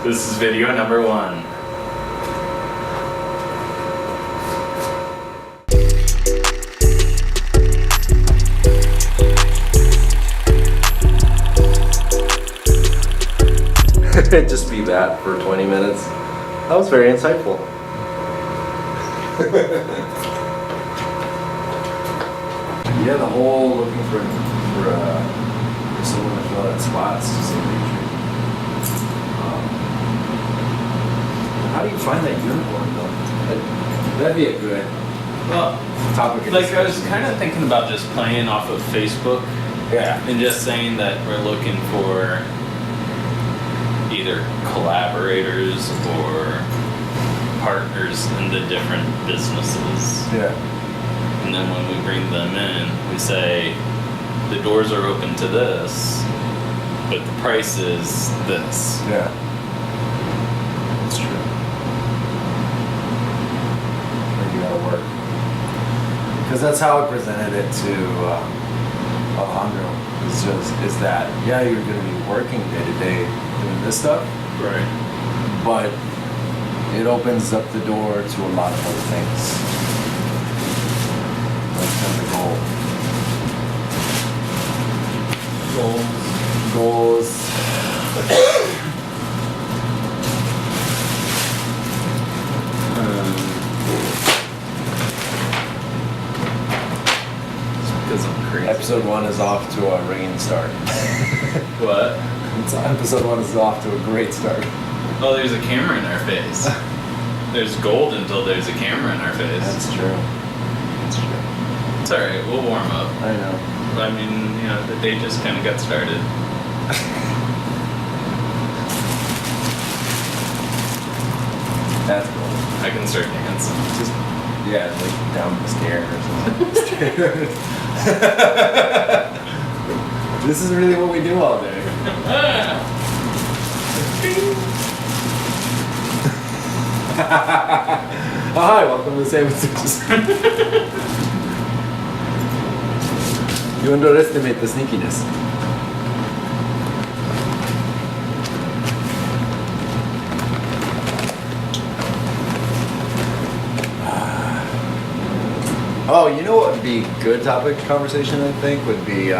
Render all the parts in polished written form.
This is video number 1. Just be that for 20 minutes. That was very insightful. Yeah, the whole looking for someone to fill out spots to say how do you find that unicorn though? That'd be a good topic of Like, I was discussion. kind of thinking about just playing off of Facebook. Yeah. And just saying that we're looking for either collaborators or partners in the different businesses. Yeah. And then when we bring them in, we say, the doors are open to this, but the price is this. Yeah. That's true. Maybe that'll work. Because that's how I presented it to Alejandro. Is that, yeah, you're going to be working day to day doing this stuff. Right. But it opens up the door to a lot of other things. That's kind of the goal. Goals. Because I'm crazy. Episode 1 is off to a ringing start. What? Episode 1 is off to a great start. Oh, there's a camera in our face. There's gold until there's a camera in our face. That's true. That's true. It's alright, we'll warm up. I know. I mean, you know, the day just kind of got started. That's cool. I can start dancing. Just, yeah, like down the stairs or something. This is really what we do all day. Oh, hi, welcome to San Francisco. You underestimate the sneakiness. Oh, you know what would be a good topic of conversation, I think, would be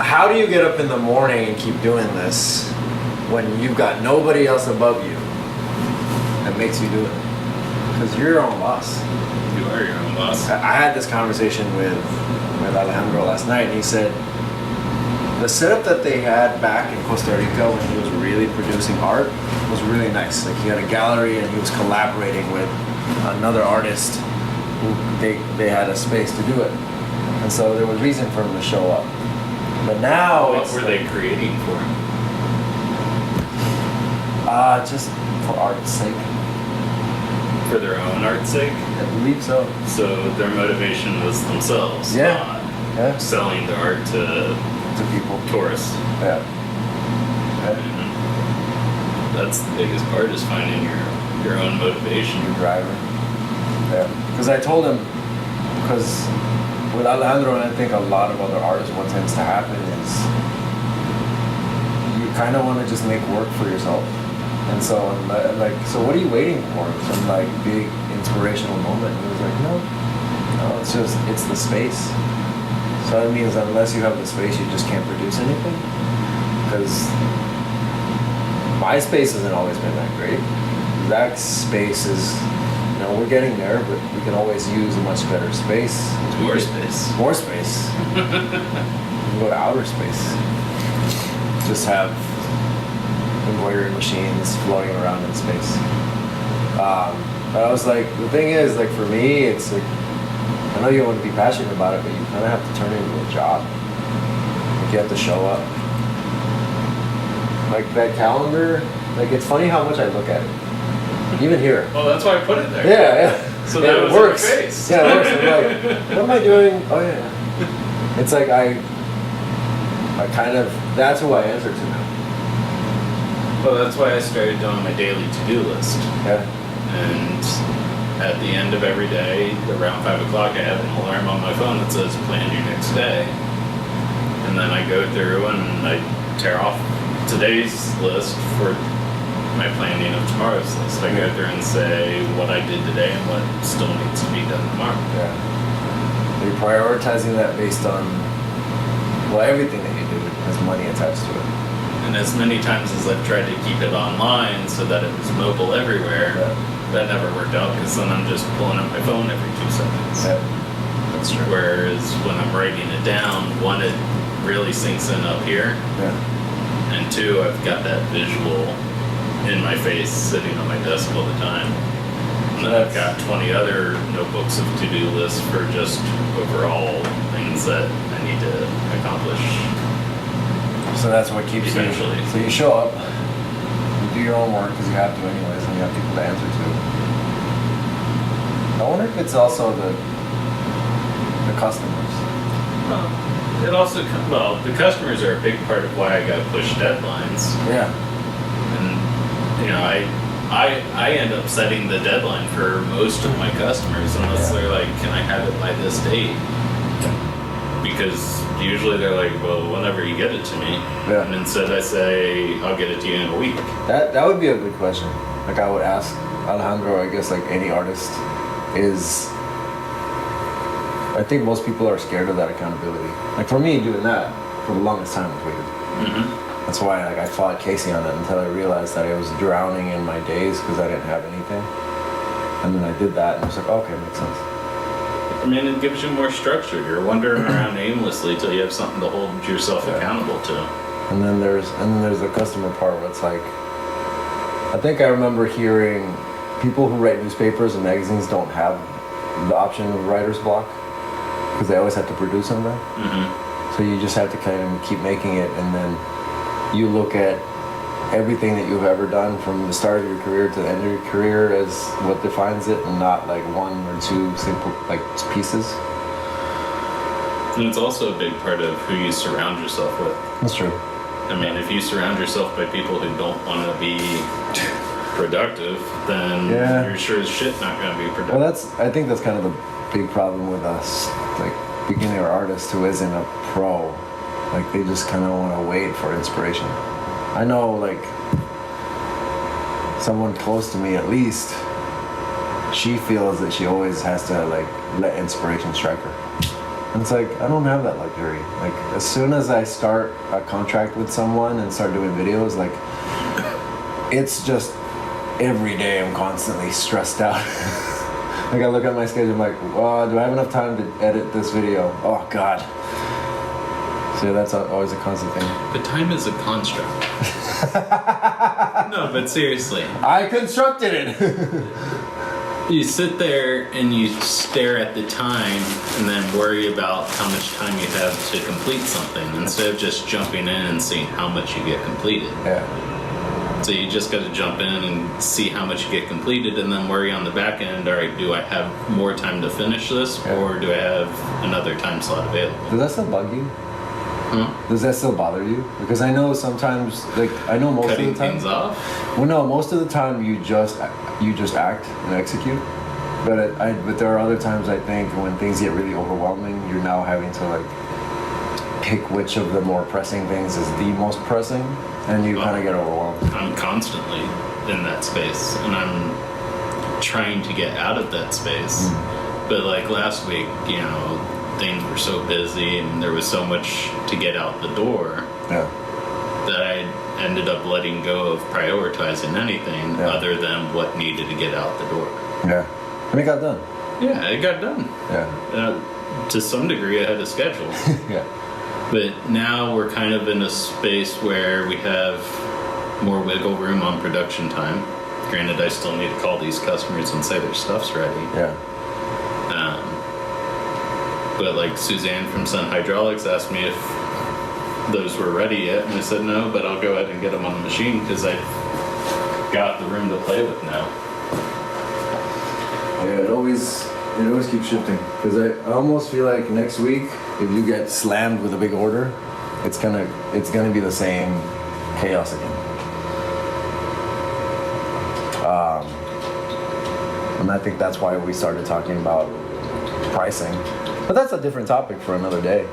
how do you get up in the morning and keep doing this when you've got nobody else above you that makes you do it? Because you're your own boss. You are your own boss. I had this conversation with Alejandro last night, and he said the setup that they had back in Costa Rica when he was really producing art was really nice. Like, he had a gallery and he was collaborating with another artist who they had a space to do it, and so there was reason for him to show up. But now What were they creating for? just for art's sake. For their own art's sake? I believe so. So their motivation was themselves, Yeah. not Yeah, selling their art to to people. tourists. Yeah. And that's the biggest part, is finding your own motivation. Your driver. Yeah. Because I told him, because with Alejandro and I think a lot of other artists, what tends to happen is you kind of want to just make work for yourself. And so I'm like, so what are you waiting for? Some like big inspirational moment. And he was like, no, it's the space. So that means unless you have the space, you just can't produce anything. Because my space hasn't always been that great. Zach's space is, we're getting there, but we can always use a much better space. More space. More space. We can go to outer space. Just have embroidery machines floating around in space. But I was like, the thing is, like, for me, it's like, I know you want to be passionate about it, but you kind of have to turn it into a job. Like, you have to show up. Like, that calendar, like, it's funny how much I look at it. Even here. Well, that's why I put it there. Yeah. So yeah, that it was works. in your face. Yeah, it works. I'm like, what am I doing? Oh yeah. It's like I kind of, that's who I answer to now. Well, that's why I started doing my daily to-do list. Yeah. And at the end of every day, around 5 o'clock, I have an alarm on my phone that says plan your next day. And then I go through and I tear off today's list for my planning of tomorrow's list. I go through and say what I did today and what still needs to be done tomorrow. Yeah. You're prioritizing that based on, well, everything that you do has money attached to it. And as many times as I've tried to keep it online so that it was mobile everywhere, that never worked out because then I'm just pulling up my phone every 2 seconds. Yeah. That's true. Whereas when I'm writing it down, one, it really sinks in up here. Yeah. And 2, I've got that visual in my face sitting on my desk all the time. And then I've got 20 other notebooks of to-do lists for just overall things that I need to accomplish. So that's what keeps eventually. you. So you show up, you do your own work because you have to anyways, and you have people to answer to. I wonder if it's also the customers. Well, it also the customers are a big part of why I got to push deadlines. Yeah. And you know, I end up setting the deadline for most of my customers unless they're like, can I have it by this date? Because usually they're like, well, whenever you get it to me. Yeah. And instead I say, I'll get it to you in a week. That would be a good question. Like I would ask Alejandro, I guess like any artist, is I think most people are scared of that accountability. Like for me, doing that for the longest time was weird. Mm-hmm. That's why like I fought Casey on it until I realized that I was drowning in my days because I didn't have anything. And then I did that and I was like, okay, makes sense. I mean, it gives you more structure. You're wandering around aimlessly till you have something to hold yourself accountable to. And then there's the customer part where it's like, I think I remember hearing people who write newspapers and magazines don't have the option of writer's block because they always have to produce something. Mm-hmm. So you just have to kind of keep making it, and then you look at everything that you've ever done from the start of your career to the end of your career as what defines it, and not like 1 or 2 simple like pieces. And it's also a big part of who you surround yourself with. That's true. I mean, if you surround yourself by people who don't want to be productive, then you're sure as shit not going to be productive. Well, I think that's kind of the big problem with us, like beginner artists who isn't a pro. Like they just kind of want to wait for inspiration. I know, like someone close to me at least, she feels that she always has to like let inspiration strike her. And it's like, I don't have that luxury. Like as soon as I start a contract with someone and start doing videos, like it's just every day I'm constantly stressed out. Like I look at my schedule, I'm like, do I have enough time to edit this video? Oh God. So that's always a constant thing. But time is a construct. No, but seriously. I constructed it. You sit there and you stare at the time and then worry about how much time you have to complete something instead of just jumping in and seeing how much you get completed. Yeah. So you just got to jump in and see how much you get completed and then worry on the back end, all right, do I have more time to finish this or do I have another time slot available? Does that still bug you? Huh? Does that still bother you? Because I know sometimes, like I know most Cutting of the time. things off? Well, no, most of the time you just act and execute. But but there are other times I think when things get really overwhelming, you're now having to like pick which of the more pressing things is the most pressing, and you kind of get overwhelmed. I'm constantly in that space, and I'm trying to get out of that space. But like last week, you know, things were so busy and there was so much to get out the door that I ended up letting go of prioritizing anything other than what needed to get out the door. Yeah. And it got done. Yeah, it got done. Yeah. To some degree, I had a schedule. Yeah. But now we're kind of in a space where we have more wiggle room on production time. Granted, I still need to call these customers and say their stuff's ready. Yeah. But like Suzanne from Sun Hydraulics asked me if those were ready yet, and I said no, but I'll go ahead and get them on the machine because I've got the room to play with now. Yeah, it always keeps shifting because I almost feel like next week if you get slammed with a big order, it's gonna be the same chaos again. And I think that's why we started talking about pricing, but that's a different topic for another day.